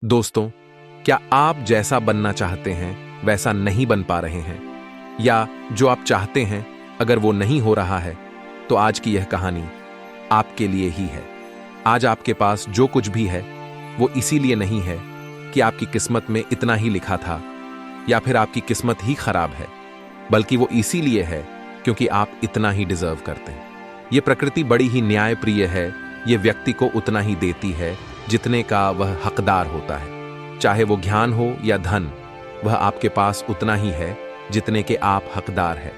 दोस्तों, क्या आप जैसा बनना चाहते हैं वैसा नहीं बन पा रहे हैं? या जो आप चाहते हैं अगर वो नहीं हो रहा है, तो आज की यह कहानी आपके लिए ही है। आज आपके पास जो कुछ भी है वो इसीलिए नहीं है कि आपकी किस्मत में इतना ही लिखा था या फिर आपकी किस्मत ही खराब है, बल्कि वो इसीलिए है क्योंकि आप इतना ही डिजर्व करते हैं। ये प्रकृति बड़ी ही न्यायप्रिय है। ये व्यक्ति को उतना ही देती है जितने का वह हकदार होता है। चाहे वो ज्ञान हो या धन, वह आपके पास उतना ही है जितने के आप हकदार हैं।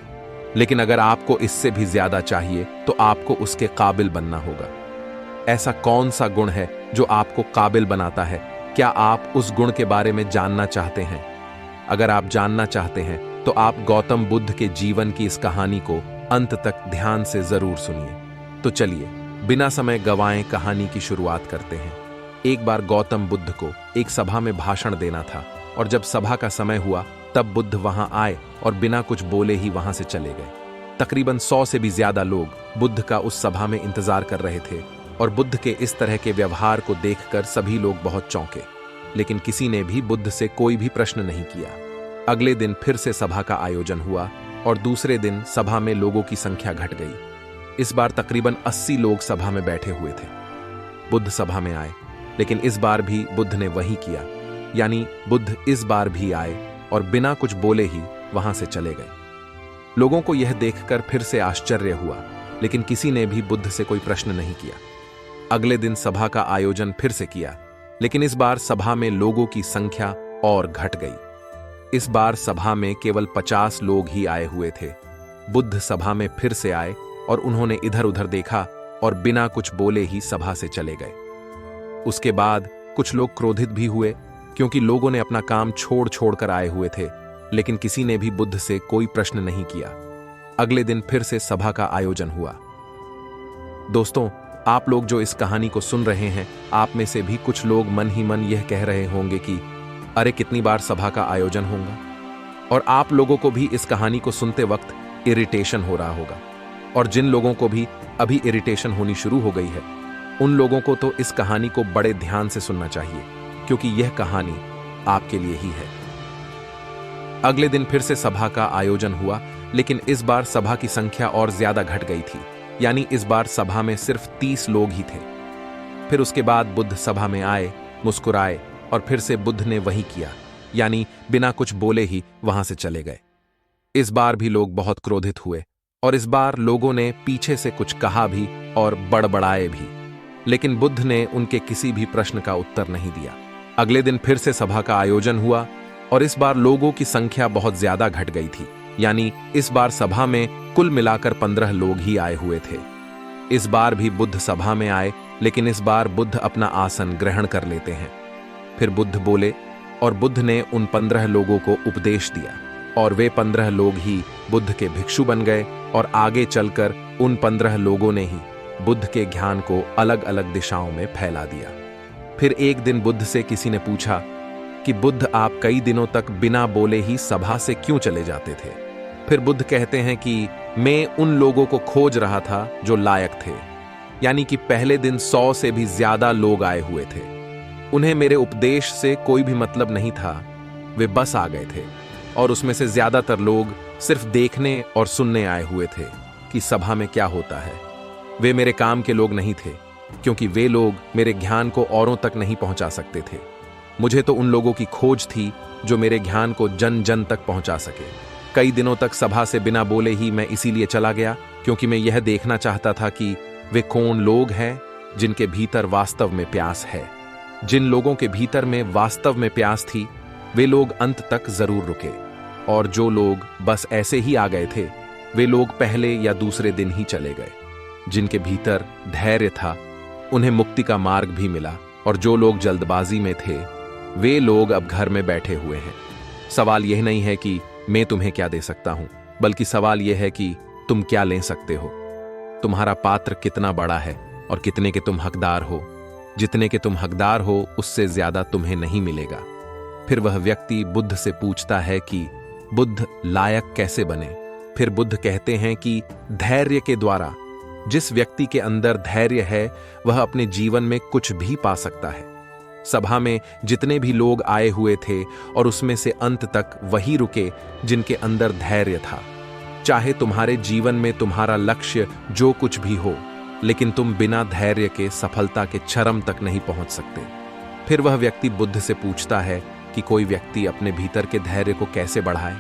लेकिन अगर आपको इससे भी ज्यादा चाहिए तो आपको उसके काबिल बनना होगा। ऐसा कौन सा गुण है जो आपको काबिल बनाता है? क्या आप उस गुण के बारे में जानना चाहते हैं? अगर आप जानना चाहते हैं तो आप गौतम बुद्ध के जीवन की इस कहानी को अंत तक ध्यान से जरूर सुनिए। तो चलिए बिना समय गवाएं कहानी की शुरुआत करते हैं। एक बार गौतम बुद्ध को एक सभा में भाषण देना था, और जब सभा का समय हुआ तब बुद्ध वहां आए और बिना कुछ बोले ही वहां से चले गए। तकरीबन 100 से भी ज्यादा लोग बुद्ध का उस सभा में इंतजार कर रहे थे, और बुद्ध के इस तरह के व्यवहार को देखकर सभी लोग बहुत चौंके। लेकिन किसी ने भी बुद्ध से कोई भी प्रश्न नहीं किया। अगले दिन फिर से सभा का आयोजन हुआ, और दूसरे दिन सभा में लोगों की संख्या घट गई। इस बार तकरीबन 80 लोग सभा में बैठे हुए थे। बुद्ध सभा में आए, लेकिन इस बार भी बुद्ध ने वही किया, यानी बुद्ध इस बार भी आए और बिना कुछ बोले ही वहां से चले गए। लोगों को यह देखकर फिर से आश्चर्य हुआ, लेकिन किसी ने भी बुद्ध से कोई प्रश्न नहीं किया। अगले दिन सभा का आयोजन फिर से किया, लेकिन इस बार सभा में लोगों की संख्या और घट गई। इस बार सभा में केवल 50 लोग ही आए हुए थे। बुद्ध सभा में फिर से आए और उन्होंने इधर उधर देखा और बिना कुछ बोले ही सभा से चले गए। उसके बाद कुछ लोग क्रोधित भी हुए, क्योंकि लोगों ने अपना काम छोड़ छोड़ कर आए हुए थे, लेकिन किसी ने भी बुद्ध से कोई प्रश्न नहीं किया। अगले दिन फिर से सभा का आयोजन हुआ। दोस्तों, आप लोग जो इस कहानी को सुन रहे हैं, आप में से भी कुछ लोग मन ही मन यह कह रहे होंगे कि अरे कितनी बार सभा का आयोजन होगा। और आप लोगों को भी इस कहानी को सुनते वक्त इरिटेशन हो रहा होगा। और जिन लोगों को भी अभी इरिटेशन होनी शुरू हो गई है, उन लोगों को तो इस कहानी को बड़े ध्यान से सुनना चाहिए, क्योंकि यह कहानी आपके लिए ही है। अगले दिन फिर से सभा का आयोजन हुआ, लेकिन इस बार सभा की संख्या और ज्यादा घट गई थी, यानी इस बार सभा में सिर्फ 30 लोग ही थे। फिर उसके बाद बुद्ध सभा में आए, मुस्कुराए, और फिर से बुद्ध ने वही किया, यानी बिना कुछ बोले ही वहां से चले गए। इस बार भी लोग बहुत क्रोधित हुए, और इस बार लोगों ने पीछे से कुछ कहा भी और बड़बड़ाए भी, लेकिन बुद्ध ने उनके किसी भी प्रश्न का उत्तर नहीं दिया। अगले दिन फिर से सभा का आयोजन हुआ, और इस बार लोगों की संख्या बहुत ज्यादा घट गई थी, यानी इस बार सभा में कुल मिलाकर 15 लोग ही आए हुए थे। इस बार भी बुद्ध सभा में आए, लेकिन इस बार बुद्ध अपना आसन ग्रहण कर लेते हैं। फिर बुद्ध बोले, और बुद्ध ने उन 15 लोगों को उपदेश दिया, और वे 15 लोग ही बुद्ध के भिक्षु बन गए, और आगे चलकर उन 15 लोगों ने ही बुद्ध के ज्ञान को अलग अलग दिशाओं में फैला दिया। फिर एक दिन बुद्ध से किसी ने पूछा कि बुद्ध, आप कई दिनों तक बिना बोले ही सभा से क्यों चले जाते थे? फिर बुद्ध कहते हैं कि मैं उन लोगों को खोज रहा था जो लायक थे, यानी कि पहले दिन 100 से भी ज्यादा लोग आए हुए थे। उन्हें मेरे उपदेश से कोई भी मतलब नहीं था, वे बस आ गए थे, और उसमें से ज्यादातर लोग सिर्फ देखने और सुनने आए हुए थे कि सभा में क्या होता है। वे मेरे काम के लोग नहीं थे, क्योंकि वे लोग मेरे ज्ञान को औरों तक नहीं पहुंचा सकते थे। मुझे तो उन लोगों की खोज थी जो मेरे ज्ञान को जन जन तक पहुंचा सके। कई दिनों तक सभा से बिना बोले ही मैं इसीलिए चला गया, क्योंकि मैं यह देखना चाहता था कि वे कौन लोग हैं जिनके भीतर वास्तव में प्यास है। जिन लोगों के भीतर में वास्तव में प्यास थी, वे लोग अंत तक जरूर रुके, और जो लोग बस ऐसे ही आ गए थे, वे लोग पहले या दूसरे दिन ही चले गए। जिनके भीतर धैर्य था, उन्हें मुक्ति का मार्ग भी मिला, और जो लोग जल्दबाजी में थे, वे लोग अब घर में बैठे हुए हैं। सवाल यह नहीं है कि मैं तुम्हें क्या दे सकता हूं, बल्कि सवाल यह है कि तुम क्या ले सकते हो। तुम्हारा पात्र कितना बड़ा है और कितने के तुम हकदार हो। जितने के तुम हकदार हो, उससे ज्यादा तुम्हें नहीं मिलेगा। फिर वह व्यक्ति बुद्ध से पूछता है कि बुद्ध, लायक कैसे बने? फिर बुद्ध कहते हैं कि धैर्य के द्वारा। जिस व्यक्ति के अंदर धैर्य है, वह अपने जीवन में कुछ भी पा सकता है। सभा में जितने भी लोग आए हुए थे और उसमें से अंत तक वही रुके जिनके अंदर धैर्य था। चाहे तुम्हारे जीवन में तुम्हारा लक्ष्य जो कुछ भी हो, लेकिन तुम बिना धैर्य के सफलता के चरम तक नहीं पहुंच सकते। फिर वह व्यक्ति बुद्ध से पूछता है कि कोई व्यक्ति अपने भीतर के धैर्य को कैसे बढ़ाए।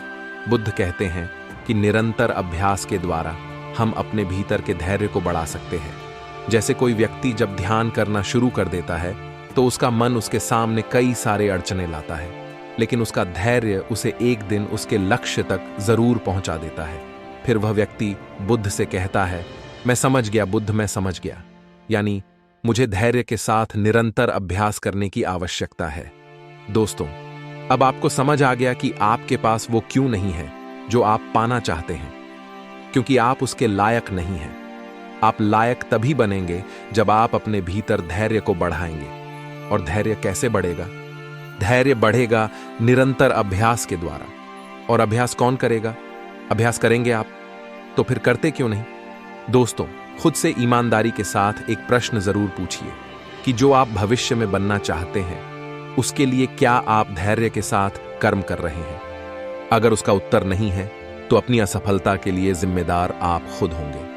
बुद्ध कहते हैं कि निरंतर अभ्यास के द्वारा हम अपने भीतर के धैर्य को बढ़ा सकते हैं। जैसे कोई व्यक्ति जब ध्यान करना शुरू कर देता है तो उसका मन उसके सामने कई सारे अड़चने लाता है, लेकिन उसका धैर्य उसे एक दिन उसके लक्ष्य तक जरूर पहुंचा देता है। फिर वह व्यक्ति बुद्ध से कहता है, मैं समझ गया बुद्ध, मैं समझ गया। यानी मुझे धैर्य के साथ निरंतर अभ्यास करने की आवश्यकता है। दोस्तों, अब आपको समझ आ गया कि आपके पास वो क्यों नहीं है जो आप पाना चाहते हैं, क्योंकि आप उसके लायक नहीं हैं। आप लायक तभी बनेंगे जब आप अपने भीतर धैर्य को बढ़ाएंगे। और धैर्य कैसे बढ़ेगा? धैर्य बढ़ेगा निरंतर अभ्यास के द्वारा। और अभ्यास कौन करेगा? अभ्यास करेंगे आप, तो फिर करते क्यों नहीं? दोस्तों, खुद से ईमानदारी के साथ एक प्रश्न जरूर पूछिए कि जो आप भविष्य में बनना चाहते हैं उसके लिए क्या आप धैर्य के साथ कर्म कर रहे हैं? अगर उसका उत्तर नहीं है तो अपनी असफलता के लिए जिम्मेदार आप खुद होंगे।